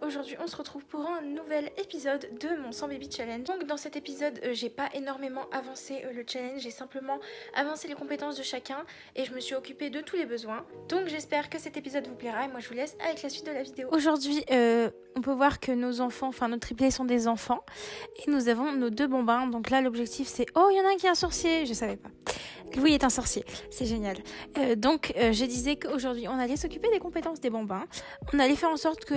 aujourd'hui on se retrouve pour un nouvel épisode de mon 100 baby challenge. Donc dans cet épisode j'ai pas énormément avancé le challenge, j'ai simplement avancé les compétences de chacun et je me suis occupée de tous les besoins. Donc j'espère que cet épisode vous plaira et moi je vous laisse avec la suite de la vidéo. Aujourd'hui on peut voir que nos enfants, enfin nos triplés sont des enfants et nous avons nos deux bambins. Donc là l'objectif c'est, oh il y en a un qui est un sorcier, je savais pas. Louis est un sorcier, c'est génial. Donc je disais qu'aujourd'hui on allait s'occuper des compétences des bambins. On allait faire en sorte que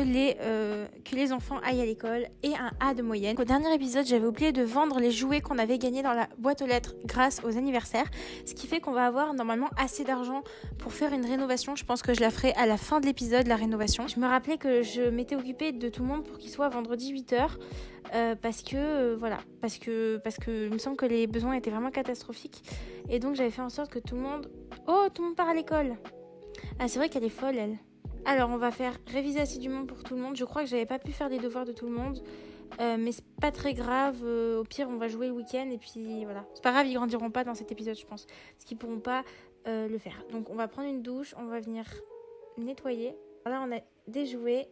les enfants aillent à l'école et un A de moyenne. Au dernier épisode, j'avais oublié de vendre les jouets qu'on avait gagnés dans la boîte aux lettres grâce aux anniversaires. Ce qui fait qu'on va avoir normalement assez d'argent pour faire une rénovation. Je pense que je la ferai à la fin de l'épisode, la rénovation. Je me rappelais que je m'étais occupée de tout le monde pour qu'il soit vendredi 8h. Parce que il me semble que les besoins étaient vraiment catastrophiques. Et donc j'avais fait en sorte que tout le monde part à l'école. Ah, c'est vrai qu'elle est folle, elle. Alors, on va faire réviser assidûment pour tout le monde. Je crois que j'avais pas pu faire les devoirs de tout le monde. Mais c'est pas très grave. Au pire, on va jouer le week-end. Et puis, voilà. C'est pas grave, ils grandiront pas dans cet épisode, je pense. Parce qu'ils pourront pas le faire. Donc, on va prendre une douche. On va venir nettoyer. Là, on a des jouets.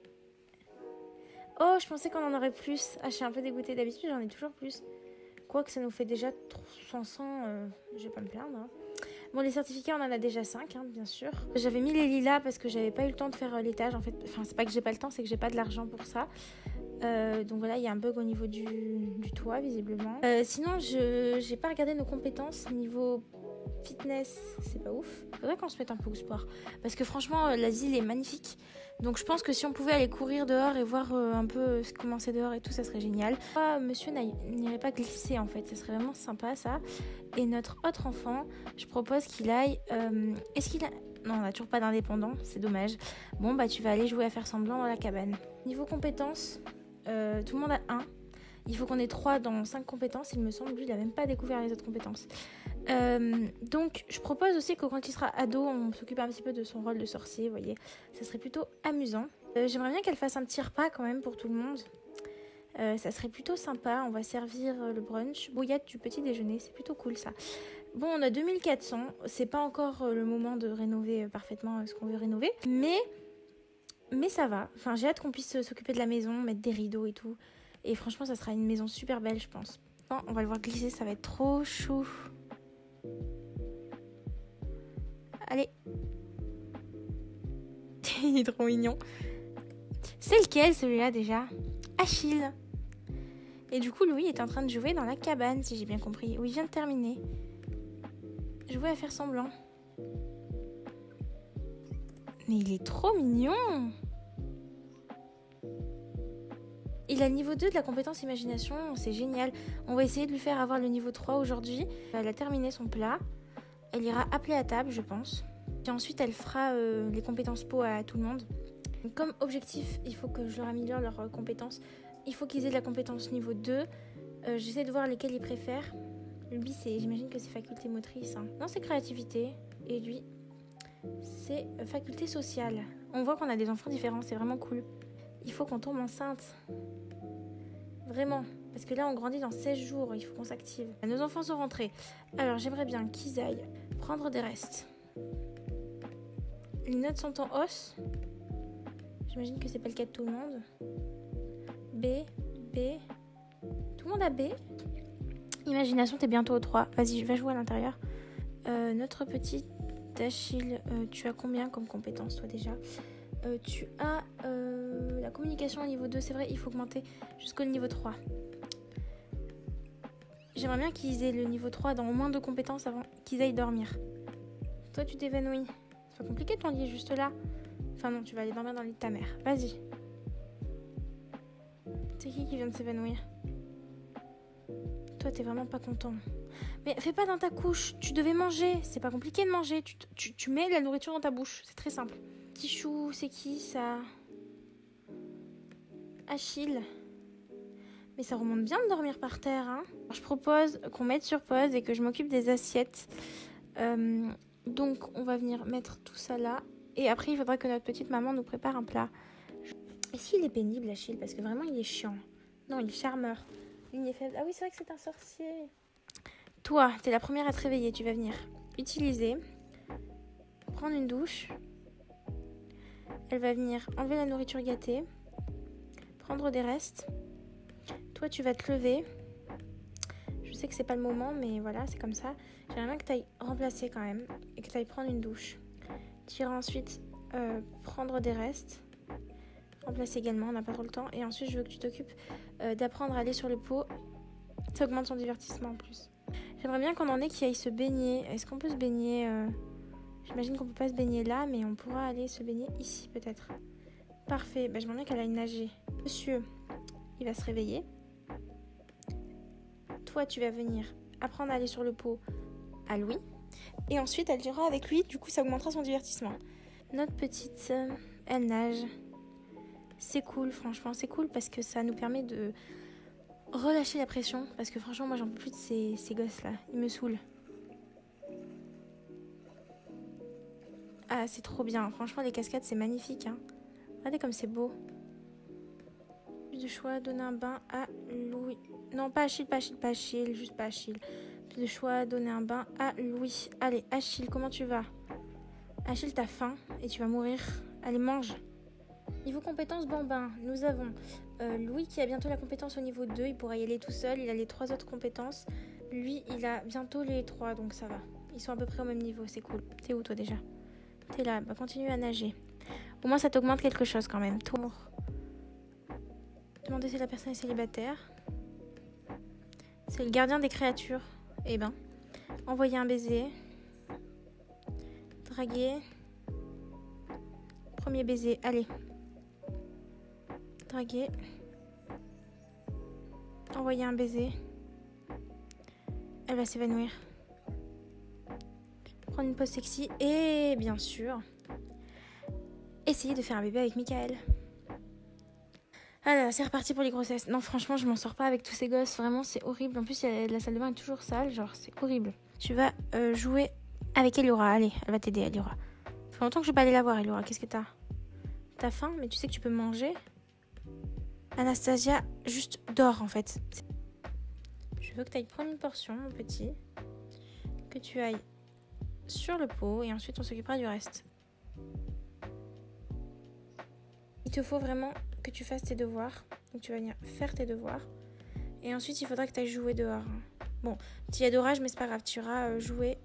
Oh, je pensais qu'on en aurait plus. Ah, je suis un peu dégoûtée. D'habitude, j'en ai toujours plus. Quoique ça nous fait déjà 500. Je vais pas me plaindre. Hein. Bon, les certificats, on en a déjà 5, hein, bien sûr. J'avais mis les lilas parce que j'avais pas eu le temps de faire l'étage. En fait, enfin, c'est pas que j'ai pas le temps, c'est que j'ai pas de l'argent pour ça. Donc voilà, il y a un bug au niveau du toit, visiblement. Sinon, j'ai pas regardé nos compétences niveau fitness, c'est pas ouf. Faudrait qu'on se mette un peu au sport. Parce que franchement, l'asile est magnifique. Donc je pense que si on pouvait aller courir dehors et voir un peu comment c'est dehors et tout, ça serait génial. Monsieur n'irait pas glisser en fait, ça serait vraiment sympa ça. Et notre autre enfant, je propose qu'il aille... Est-ce qu'il a... Non, on n'a toujours pas d'indépendant, c'est dommage. Bon, bah tu vas aller jouer à faire semblant dans la cabane. Niveau compétences, tout le monde a 1. Il faut qu'on ait 3 dans 5 compétences, il me semble. Lui, il n'a même pas découvert les autres compétences. Donc, je propose aussi que quand il sera ado, on s'occupe un petit peu de son rôle de sorcier, vous voyez. Ça serait plutôt amusant. J'aimerais bien qu'elle fasse un petit repas quand même pour tout le monde. Ça serait plutôt sympa. On va servir le brunch, bouillade du petit déjeuner. C'est plutôt cool ça. Bon, on a 2400. C'est pas encore le moment de rénover parfaitement ce qu'on veut rénover. Mais ça va. Enfin, j'ai hâte qu'on puisse s'occuper de la maison, mettre des rideaux et tout. Et franchement, ça sera une maison super belle, je pense. Bon, on va le voir glisser, ça va être trop chou. Allez. Il est trop mignon. C'est lequel, celui-là, déjà? Achille. Et du coup, Louis est en train de jouer dans la cabane, si j'ai bien compris. Où il vient de terminer. Jouer à faire semblant. Mais il est trop mignon. Il a le niveau 2 de la compétence imagination, c'est génial. On va essayer de lui faire avoir le niveau 3 aujourd'hui. Elle a terminé son plat. Elle ira appeler à table, je pense. Et ensuite, elle fera les compétences peau à tout le monde. Donc, comme objectif, il faut que je leur améliore leurs compétences. Il faut qu'ils aient de la compétence niveau 2. J'essaie de voir lesquelles ils préfèrent. Lui, j'imagine que c'est faculté motrice. Hein. Non, c'est créativité. Et lui, c'est faculté sociale. On voit qu'on a des enfants différents, c'est vraiment cool. Il faut qu'on tombe enceinte. Vraiment. Parce que là, on grandit dans 16 jours. Il faut qu'on s'active. Nos enfants sont rentrés. Alors, j'aimerais bien qu'ils aillent prendre des restes. Les notes sont en hausse. J'imagine que c'est pas le cas de tout le monde. B. Tout le monde a B. Imagination, t'es bientôt au 3. Vas-y, va jouer à l'intérieur. Notre petit Achille, tu as combien comme compétence, toi, déjà ? Tu as la communication au niveau 2, c'est vrai, il faut augmenter jusqu'au niveau 3. J'aimerais bien qu'ils aient le niveau 3 dans au moins 2 compétences avant qu'ils aillent dormir. Toi, tu t'évanouis. C'est pas compliqué ton lit, juste là. Enfin non, tu vas aller dormir dans le lit de ta mère. Vas-y. C'est qui vient de s'évanouir ? Toi, t'es vraiment pas content. Mais fais pas dans ta couche, tu devais manger. C'est pas compliqué de manger. Tu mets la nourriture dans ta bouche, c'est très simple. Petit chou, c'est qui ça? Achille. Mais ça remonte bien de dormir par terre, hein. Alors, je propose qu'on mette sur pause et que je m'occupe des assiettes. Donc, on va venir mettre tout ça là. Et après, il faudra que notre petite maman nous prépare un plat. Est-ce qu'il est pénible, Achille? Parce que vraiment, il est chiant. Non, il est charmeur. Il est faible. Ah oui, c'est vrai que c'est un sorcier. Toi, t'es la première à te réveiller. Tu vas venir utiliser, prendre une douche. Elle va venir enlever la nourriture gâtée, prendre des restes. Toi, tu vas te lever. Je sais que c'est pas le moment, mais voilà, c'est comme ça. J'aimerais bien que tu ailles remplacer quand même et que tu ailles prendre une douche. Tu iras ensuite prendre des restes. Remplacer également, on n'a pas trop le temps. Et ensuite, je veux que tu t'occupes d'apprendre à aller sur le pot. Ça augmente son divertissement en plus. J'aimerais bien qu'on en ait qui aillent se baigner. Est-ce qu'on peut se baigner J'imagine qu'on peut pas se baigner là, mais on pourra aller se baigner ici peut-être. Parfait, j'aimerais bien qu'elle aille nager. Monsieur, il va se réveiller. Toi, tu vas venir apprendre à aller sur le pot à Louis. Et ensuite, elle ira avec lui. Du coup, ça augmentera son divertissement. Notre petite, elle nage. C'est cool, franchement. C'est cool parce que ça nous permet de relâcher la pression. Parce que franchement, moi, j'en peux plus de ces gosses-là. Ils me saoulent. Ah, c'est trop bien. Franchement, les cascades, c'est magnifique. Hein. Regardez comme c'est beau. Plus de choix, donner un bain à Louis. Non, pas Achille, juste pas Achille. Plus de choix, donner un bain à Louis. Allez, Achille, comment tu vas? Achille, t'as faim et tu vas mourir. Allez, mange. Niveau compétences bambin, nous avons Louis qui a bientôt la compétence au niveau 2. Il pourra y aller tout seul. Il a les 3 autres compétences. Lui, il a bientôt les 3, donc ça va. Ils sont à peu près au même niveau, c'est cool. T'es où toi déjà? T'es là, continue à nager. Au moins, ça t'augmente quelque chose quand même. Tour. Demander si la personne est célibataire. C'est le gardien des créatures. Eh ben, envoyer un baiser. Draguer. Premier baiser, allez. Draguer. Envoyer un baiser. Elle va s'évanouir. Prendre une pause sexy. Et bien sûr, essayer de faire un bébé avec Michael. Alors, c'est reparti pour les grossesses. Non, franchement, je m'en sors pas avec tous ces gosses. Vraiment, c'est horrible. En plus, la salle de bain est toujours sale. Genre, c'est horrible. Tu vas jouer avec Eliora. Allez, elle va t'aider, Eliora. Ça fait longtemps que je vais pas aller la voir, Eliora. Qu'est-ce que t'as? T'as faim? Mais tu sais que tu peux manger. Anastasia, juste dors, en fait. Je veux que tu ailles prendre une portion, mon petit. Que tu ailles sur le pot. Et ensuite, on s'occupera du reste. Il te faut vraiment que tu fasses tes devoirs. Donc tu vas venir faire tes devoirs. Et ensuite, il faudra que tu ailles jouer dehors. Bon, petit y a d'orage, mais c'est pas grave. Tu iras jouer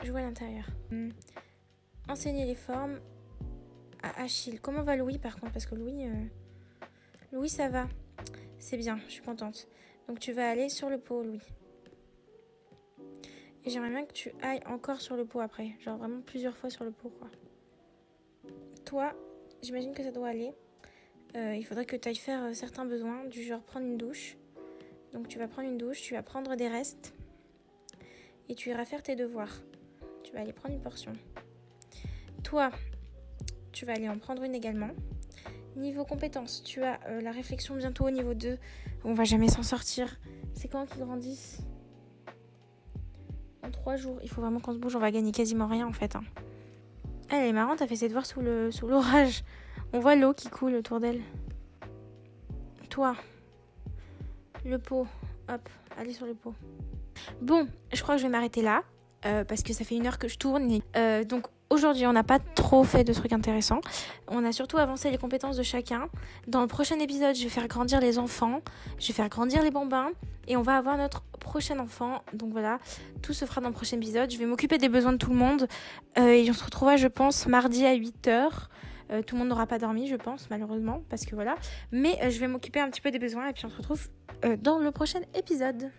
à l'intérieur. Enseigner les formes à Achille. Comment va Louis, par contre? Parce que Louis, ça va. C'est bien, je suis contente. Donc tu vas aller sur le pot, Louis. Et j'aimerais bien que tu ailles encore sur le pot après. Genre vraiment plusieurs fois sur le pot, quoi. Toi, j'imagine que ça doit aller. Il faudrait que tu ailles faire certains besoins, du genre prendre une douche. Donc tu vas prendre une douche, tu vas prendre des restes. Et tu iras faire tes devoirs. Tu vas aller prendre une portion. Toi, tu vas aller en prendre une également. Niveau compétences, tu as la réflexion bientôt au niveau 2. On va jamais s'en sortir. C'est quand qu'ils grandissent? En 3 jours. Il faut vraiment qu'on se bouge, on va gagner quasiment rien en fait. Hein. Elle est marrante, elle fait ses devoirs sous l'orage. On voit l'eau qui coule autour d'elle. Toi, le pot, hop, allez sur le pot. Bon, je crois que je vais m'arrêter là. Parce que ça fait 1 heure que je tourne. Donc aujourd'hui, on n'a pas trop fait de trucs intéressants. On a surtout avancé les compétences de chacun. Dans le prochain épisode, je vais faire grandir les enfants. Je vais faire grandir les bambins. Et on va avoir notre prochain enfant. Donc voilà, tout se fera dans le prochain épisode. Je vais m'occuper des besoins de tout le monde. Et on se retrouvera, je pense, mardi à 8h. Tout le monde n'aura pas dormi, je pense, malheureusement. Parce que voilà. Mais je vais m'occuper un petit peu des besoins. Et puis on se retrouve dans le prochain épisode.